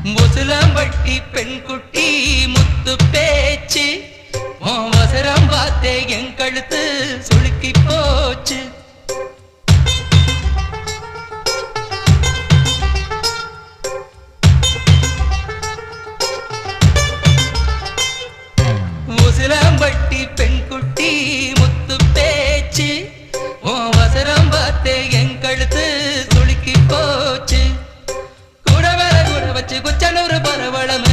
முசுலம்பட்டி பெண் குட்டி முத்து பேச்சு அவசரம் பார்த்தே என் கழுத்து சுளுக்கி போச்சு. முசுலம்பட்டி பெண் குட்டி முத்து பேச்சு அவசரம் பார்த்தே என் கழுத்து சுளுக்கி போச்சு. கூட வர கூட வச்சு குச்சனூர் பரவளம்